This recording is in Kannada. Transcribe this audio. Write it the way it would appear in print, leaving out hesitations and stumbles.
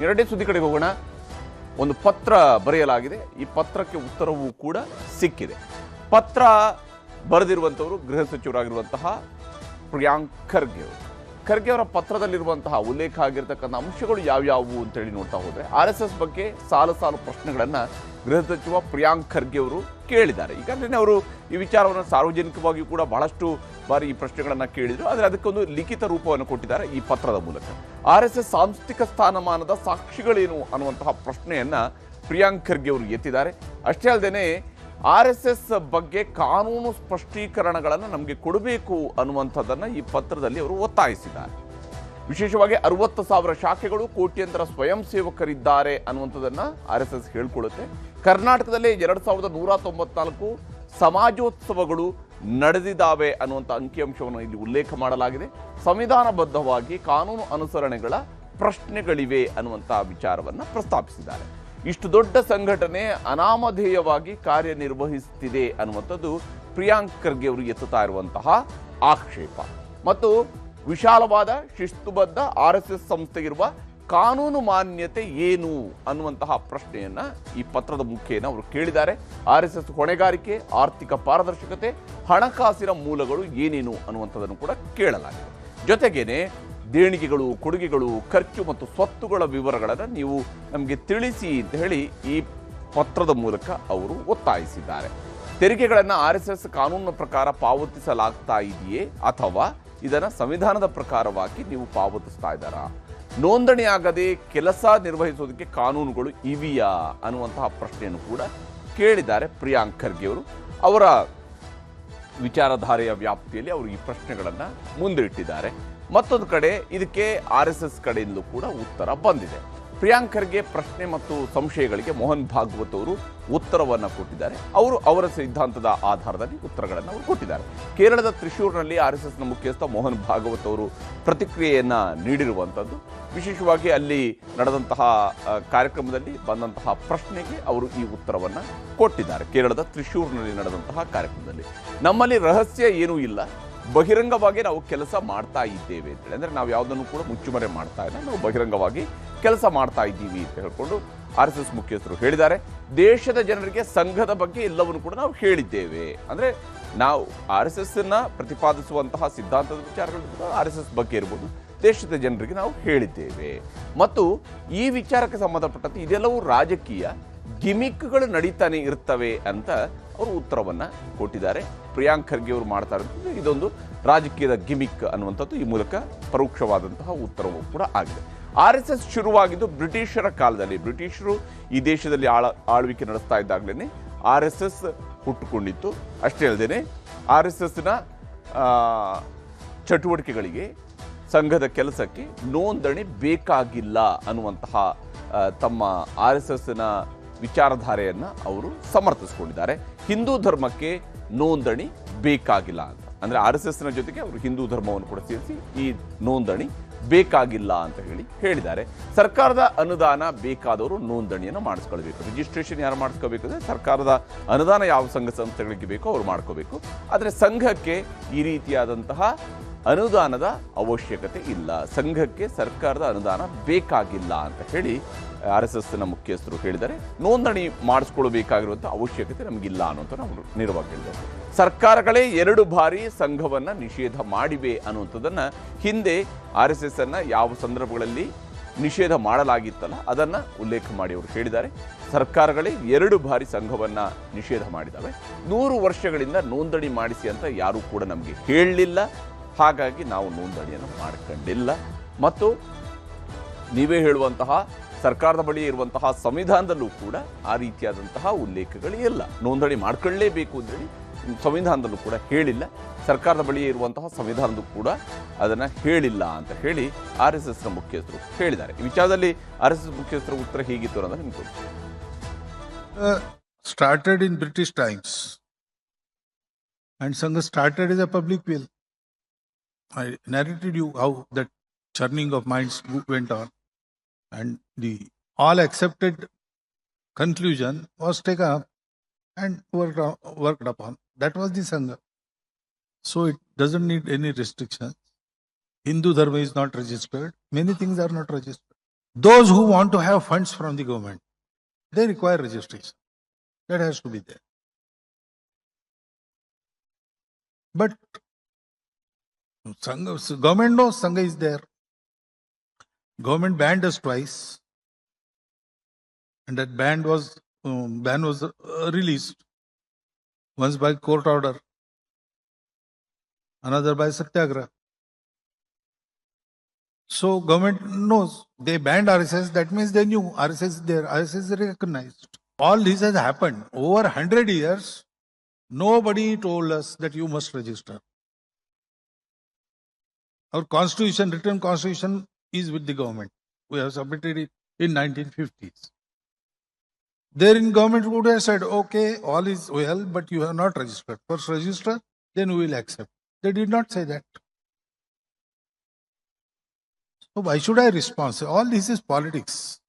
ಎರಡನೇ ಸುದ್ದಿ ಕಡೆಗೆ ಹೋಗೋಣ. ಒಂದು ಪತ್ರ ಬರೆಯಲಾಗಿದೆ. ಈ ಪತ್ರಕ್ಕೆ ಉತ್ತರವೂ ಕೂಡ ಸಿಕ್ಕಿದೆ. ಪತ್ರ ಬರೆದಿರುವಂಥವರು ಗೃಹ ಸಚಿವರಾಗಿರುವಂತಹ ಪ್ರಿಯಾಂಕ್ ಖರ್ಗೆ ಅವರು. ಖರ್ಗೆ ಅವರ ಪತ್ರದಲ್ಲಿರುವಂತಹ ಉಲ್ಲೇಖ ಆಗಿರ್ತಕ್ಕಂಥ ಅಂಶಗಳು ಯಾವ್ಯಾವು ಅಂತೇಳಿ ನೋಡ್ತಾ ಹೋದ್ರೆ RSS ಬಗ್ಗೆ ಸಾಲು ಸಾಲು ಪ್ರಶ್ನೆಗಳನ್ನು ಗೃಹ ಸಚಿವ ಪ್ರಿಯಾಂಕ್ ಖರ್ಗೆ ಅವರು ಕೇಳಿದ್ದಾರೆ. ಈಗಾಗಲೇ ಅವರು ಈ ವಿಚಾರವನ್ನು ಸಾರ್ವಜನಿಕವಾಗಿಯೂ ಕೂಡ ಬಹಳಷ್ಟು ಬಾರಿ ಈ ಪ್ರಶ್ನೆಗಳನ್ನು ಕೇಳಿದರು. ಆದರೆ ಅದಕ್ಕೊಂದು ಲಿಖಿತ ರೂಪವನ್ನು ಕೊಟ್ಟಿದ್ದಾರೆ ಈ ಪತ್ರದ ಮೂಲಕ. RSS ಸಾಂಸ್ಥಿಕ ಸ್ಥಾನಮಾನದ ಸಾಕ್ಷಿಗಳೇನು ಅನ್ನುವಂತಹ ಪ್ರಶ್ನೆಯನ್ನು ಪ್ರಿಯಾಂಕ್ ಖರ್ಗೆ ಅವರು ಎತ್ತಿದ್ದಾರೆ. ಅಷ್ಟೇ ಅಲ್ಲದೆ RSS ಬಗ್ಗೆ ಕಾನೂನು ಸ್ಪಷ್ಟೀಕರಣಗಳನ್ನು ನಮಗೆ ಕೊಡಬೇಕು ಅನ್ನುವಂಥದ್ದನ್ನು ಈ ಪತ್ರದಲ್ಲಿ ಅವರು ಒತ್ತಾಯಿಸಿದ್ದಾರೆ. ವಿಶೇಷವಾಗಿ 60,000 ಶಾಖೆಗಳು, ಕೋಟ್ಯಂತರ ಸ್ವಯಂ ಸೇವಕರಿದ್ದಾರೆ ಅನ್ನುವಂಥದ್ದನ್ನು RSS ಹೇಳ್ಕೊಳ್ಳುತ್ತೆ. ಕರ್ನಾಟಕದಲ್ಲಿ 2194 ಸಮಾಜೋತ್ಸವಗಳು ನಡೆದಿದ್ದಾವೆ ಅನ್ನುವಂಥ ಅಂಕಿಅಂಶವನ್ನು ಇಲ್ಲಿ ಉಲ್ಲೇಖ ಮಾಡಲಾಗಿದೆ. ಸಂವಿಧಾನಬದ್ಧವಾಗಿ ಕಾನೂನು ಅನುಸರಣೆಗಳ ಪ್ರಶ್ನೆಗಳಿವೆ ಅನ್ನುವಂಥ ವಿಚಾರವನ್ನು ಪ್ರಸ್ತಾಪಿಸಿದ್ದಾರೆ. ಇಷ್ಟು ದೊಡ್ಡ ಸಂಘಟನೆ ಅನಾಮಧೇಯವಾಗಿ ಕಾರ್ಯನಿರ್ವಹಿಸುತ್ತಿದೆ ಅನ್ನುವಂಥದ್ದು ಪ್ರಿಯಾಂಕ್ ಖರ್ಗೆ ಅವರು ಎತ್ತುತ್ತಾ ಇರುವಂತಹ ಆಕ್ಷೇಪ. ಮತ್ತು ವಿಶಾಲವಾದ ಶಿಸ್ತುಬದ್ಧ RSS ಸಂಸ್ಥೆಗಿರುವ ಕಾನೂನು ಮಾನ್ಯತೆ ಏನು ಅನ್ನುವಂತಹ ಪ್ರಶ್ನೆಯನ್ನ ಈ ಪತ್ರದ ಮುಖೇನ ಅವರು ಕೇಳಿದ್ದಾರೆ. RSS ಹೊಣೆಗಾರಿಕೆ, ಆರ್ಥಿಕ ಪಾರದರ್ಶಕತೆ, ಹಣಕಾಸಿನ ಮೂಲಗಳು ಏನೇನು ಅನ್ನುವಂಥದ್ದನ್ನು ಕೂಡ ಕೇಳಲಾಗಿದೆ. ಜೊತೆಗೇನೆ ದೇಣಿಗೆಗಳು, ಕೊಡುಗೆಗಳು, ಖರ್ಚು ಮತ್ತು ಸ್ವತ್ತುಗಳ ವಿವರಗಳನ್ನು ನೀವು ನಮಗೆ ತಿಳಿಸಿ ಅಂತ ಹೇಳಿ ಈ ಪತ್ರದ ಮೂಲಕ ಅವರು ಒತ್ತಾಯಿಸಿದ್ದಾರೆ. ತೆರಿಗೆಗಳನ್ನು RSS ಕಾನೂನಿನ ಪ್ರಕಾರ ಪಾವತಿಸಲಾಗ್ತಾ ಇದೆಯೇ ಅಥವಾ ಇದನ್ನು ಸಂವಿಧಾನದ ಪ್ರಕಾರವಾಗಿ ನೀವು ಪಾವತಿಸ್ತಾ ಇದ್ದಾರಾ? ನೋಂದಣಿ ಆಗದೆ ಕೆಲಸ ನಿರ್ವಹಿಸೋದಕ್ಕೆ ಕಾನೂನುಗಳು ಇವೆಯಾ ಅನ್ನುವಂತಹ ಪ್ರಶ್ನೆಯನ್ನು ಕೂಡ ಕೇಳಿದ್ದಾರೆ ಪ್ರಿಯಾಂಕ್ ಖರ್ಗೆ ಅವರು. ಅವರ ವಿಚಾರಧಾರೆಯ ವ್ಯಾಪ್ತಿಯಲ್ಲಿ ಅವರು ಈ ಪ್ರಶ್ನೆಗಳನ್ನು ಮುಂದಿಟ್ಟಿದ್ದಾರೆ. ಮತ್ತೊಂದು ಕಡೆ ಇದಕ್ಕೆ RSS ಕಡೆಯಿಂದಲೂ ಕೂಡ ಉತ್ತರ ಬಂದಿದೆ. ಪ್ರಿಯಾಂಕ್ ಖರ್ಗೆ ಪ್ರಶ್ನೆ ಮತ್ತು ಸಂಶಯಗಳಿಗೆ ಮೋಹನ್ ಭಾಗವತ್ ಅವರು ಉತ್ತರವನ್ನು ಕೊಟ್ಟಿದ್ದಾರೆ. ಅವರು ಅವರ ಸಿದ್ಧಾಂತದ ಆಧಾರದಲ್ಲಿ ಉತ್ತರಗಳನ್ನು ಅವರು ಕೊಟ್ಟಿದ್ದಾರೆ. ಕೇರಳದ ತ್ರಿಶೂರ್ನಲ್ಲಿ RSSನ ಮುಖ್ಯಸ್ಥ ಮೋಹನ್ ಭಾಗವತ್ ಅವರು ಪ್ರತಿಕ್ರಿಯೆಯನ್ನು ನೀಡಿರುವಂಥದ್ದು. ವಿಶೇಷವಾಗಿ ಅಲ್ಲಿ ನಡೆದಂತಹ ಕಾರ್ಯಕ್ರಮದಲ್ಲಿ ಬಂದಂತಹ ಪ್ರಶ್ನೆಗೆ ಅವರು ಈ ಉತ್ತರವನ್ನು ಕೊಟ್ಟಿದ್ದಾರೆ. ಕೇರಳದ ತ್ರಿಶೂರ್ನಲ್ಲಿ ನಡೆದಂತಹ ಕಾರ್ಯಕ್ರಮದಲ್ಲಿ ನಮ್ಮಲ್ಲಿ ರಹಸ್ಯ ಏನೂ ಇಲ್ಲ, ಬಹಿರಂಗವಾಗಿ ನಾವು ಕೆಲಸ ಮಾಡ್ತಾ ಇದ್ದೇವೆ ಅಂತೇಳಿ. ಅಂದರೆ ನಾವು ಯಾವುದನ್ನು ಕೂಡ ಮುಚ್ಚುಮರೆ ಮಾಡ್ತಾ ಇಲ್ಲ, ನಾವು ಬಹಿರಂಗವಾಗಿ ಕೆಲಸ ಮಾಡ್ತಾ ಇದ್ದೀವಿ ಅಂತ ಹೇಳ್ಕೊಂಡು RSS ಮುಖ್ಯಸ್ಥರು ಹೇಳಿದ್ದಾರೆ. ದೇಶದ ಜನರಿಗೆ ಸಂಘದ ಬಗ್ಗೆ ಎಲ್ಲವನ್ನು ಕೂಡ ನಾವು ಹೇಳಿದ್ದೇವೆ. ಅಂದರೆ ನಾವು RSSನ ಪ್ರತಿಪಾದಿಸುವಂತಹ ಸಿದ್ಧಾಂತದ ವಿಚಾರಗಳು RSS ಬಗ್ಗೆ ಇರ್ಬೋದು, ದೇಶದ ಜನರಿಗೆ ನಾವು ಹೇಳಿದ್ದೇವೆ. ಮತ್ತು ಈ ವಿಚಾರಕ್ಕೆ ಸಂಬಂಧಪಟ್ಟಂತೆ ಇದೆಲ್ಲವೂ ರಾಜಕೀಯ ಗಿಮಿಕ್ಗಳು ನಡೀತಾನೆ ಇರ್ತವೆ ಅಂತ ಅವರು ಉತ್ತರವನ್ನು ಕೊಟ್ಟಿದ್ದಾರೆ. ಪ್ರಿಯಾಂಕ್ ಖರ್ಗೆ ಅವರು ಮಾಡ್ತಾ ಇರೋದು ಇದೊಂದು ರಾಜಕೀಯದ ಗಿಮಿಕ್ ಅನ್ನುವಂಥದ್ದು ಈ ಮೂಲಕ ಪರೋಕ್ಷವಾದಂತಹ ಉತ್ತರವೂ ಕೂಡ ಆಗಿದೆ. RSS ಶುರುವಾಗಿದ್ದು ಬ್ರಿಟಿಷರ ಕಾಲದಲ್ಲಿ. ಬ್ರಿಟಿಷರು ಈ ದೇಶದಲ್ಲಿ ಆಳ್ವಿಕೆ ನಡೆಸ್ತಾ ಇದ್ದಾಗಲೇ RSS ಹುಟ್ಟುಕೊಂಡಿತ್ತು. ಅಷ್ಟೇ ಅಲ್ಲದೆ RSSನ ಚಟುವಟಿಕೆಗಳಿಗೆ, ಸಂಘದ ಕೆಲಸಕ್ಕೆ ನೋಂದಣಿ ಬೇಕಾಗಿಲ್ಲ ಅನ್ನುವಂತಹ ತಮ್ಮ RSSನ ವಿಚಾರಧಾರೆಯನ್ನು ಅವರು ಸಮರ್ಥಿಸಿಕೊಂಡಿದ್ದಾರೆ. ಹಿಂದೂ ಧರ್ಮಕ್ಕೆ ನೋಂದಣಿ ಬೇಕಾಗಿಲ್ಲ ಅಂತ. ಅಂದರೆ RSSನ ಜೊತೆಗೆ ಅವರು ಹಿಂದೂ ಧರ್ಮವನ್ನು ಕೂಡ ಸೇರಿಸಿ ಈ ನೋಂದಣಿ ಬೇಕಾಗಿಲ್ಲ ಅಂತ ಹೇಳಿದ್ದಾರೆ. ಸರ್ಕಾರದ ಅನುದಾನ ಬೇಕಾದವರು ನೋಂದಣಿಯನ್ನು ಮಾಡಿಸ್ಕೊಳ್ಬೇಕು. ರಿಜಿಸ್ಟ್ರೇಷನ್ ಯಾರು ಮಾಡಿಸ್ಕೋಬೇಕು ಅಂದರೆ ಸರ್ಕಾರದ ಅನುದಾನ ಯಾವ ಸಂಘ ಸಂಸ್ಥೆಗಳಿಗೆ ಬೇಕೋ ಅವ್ರು ಮಾಡ್ಕೋಬೇಕು. ಆದರೆ ಸಂಘಕ್ಕೆ ಈ ರೀತಿಯಾದಂತಹ ಅನುದಾನದ ಅವಶ್ಯಕತೆ ಇಲ್ಲ, ಸಂಘಕ್ಕೆ ಸರ್ಕಾರದ ಅನುದಾನ ಬೇಕಾಗಿಲ್ಲ ಅಂತ ಹೇಳಿ RSSನ ಮುಖ್ಯಸ್ಥರು ಹೇಳಿದ್ದಾರೆ. ನೋಂದಣಿ ಮಾಡಿಸ್ಕೊಳ್ಬೇಕಾಗಿರುವಂಥ ಅವಶ್ಯಕತೆ ನಮಗಿಲ್ಲ ಅನ್ನೋಂಥ ನಾವು ನೇರವಾಗಿ ಹೇಳಿದ್ದಾರೆ. ಸರ್ಕಾರಗಳೇ 2 ಬಾರಿ ಸಂಘವನ್ನು ನಿಷೇಧ ಮಾಡಿವೆ ಅನ್ನುವಂಥದ್ದನ್ನು ಹಿಂದೆ RSSನ್ನು ಯಾವ ಸಂದರ್ಭಗಳಲ್ಲಿ ನಿಷೇಧ ಮಾಡಲಾಗಿತ್ತಲ್ಲ ಅದನ್ನು ಉಲ್ಲೇಖ ಮಾಡಿ ಅವರು ಹೇಳಿದ್ದಾರೆ. ಸರ್ಕಾರಗಳೇ 2 ಬಾರಿ ಸಂಘವನ್ನು ನಿಷೇಧ ಮಾಡಿದ್ದಾವೆ. 100 ವರ್ಷಗಳಿಂದ ನೋಂದಣಿ ಮಾಡಿಸಿ ಅಂತ ಯಾರೂ ಕೂಡ ನಮಗೆ ಹೇಳಲಿಲ್ಲ, ಹಾಗಾಗಿ ನಾವು ನೋಂದಣಿಯನ್ನು ಮಾಡ್ಕೊಂಡಿಲ್ಲ. ಮತ್ತು ನೀವೇ ಹೇಳುವಂತಹ ಸರ್ಕಾರದ ಬಳಿ ಇರುವಂತಹ ಸಂವಿಧಾನದಲ್ಲೂ ಕೂಡ ಆ ರೀತಿಯಾದಂತಹ ಉಲ್ಲೇಖಗಳು ಇಲ್ಲ. ನೋಂದಣಿ ಮಾಡ್ಕೊಳ್ಳೇಬೇಕು ಅಂತೇಳಿ ಸಂವಿಧಾನದಲ್ಲೂ ಕೂಡ ಹೇಳಿಲ್ಲ. ಸರ್ಕಾರದ ಬಳಿ ಇರುವಂತಹ ಸಂವಿಧಾನದೂ ಕೂಡ ಅದನ್ನು ಹೇಳಿಲ್ಲ ಅಂತ ಹೇಳಿ RSSನ ಮುಖ್ಯಸ್ಥರು ಹೇಳಿದ್ದಾರೆ. ಈ ವಿಚಾರದಲ್ಲಿ RSS ಮುಖ್ಯಸ್ಥರ ಉತ್ತರ ಹೀಗಿತ್ತು ಅನ್ನೋದು ನಿಮ್ಗೆ started in British times and Sangha started as a public will. I narrated you how that churning of minds went on and the all accepted conclusion was taken up and worked upon. That was the Sangha. So it doesn't need any restrictions. Hindu Dharma is not registered. Many things are not registered. Those who want to have funds from the government, they require registration. That has to be there. But Sangha, government knows Sangha is there. Government banned us twice, and that ban was released. Once by court order, another by Satyagraha. So government knows they banned RSS. That means they knew RSS is there. RSS is recognized. All this has happened over 100 years. Nobody told us that you must register. Our constitution, written constitution, is with the government. We have submitted it in 1950s. Therein government would have said, okay, all is well, but you have not registered. First register, then we will accept. They did not say that. So why should I respond? All this is politics.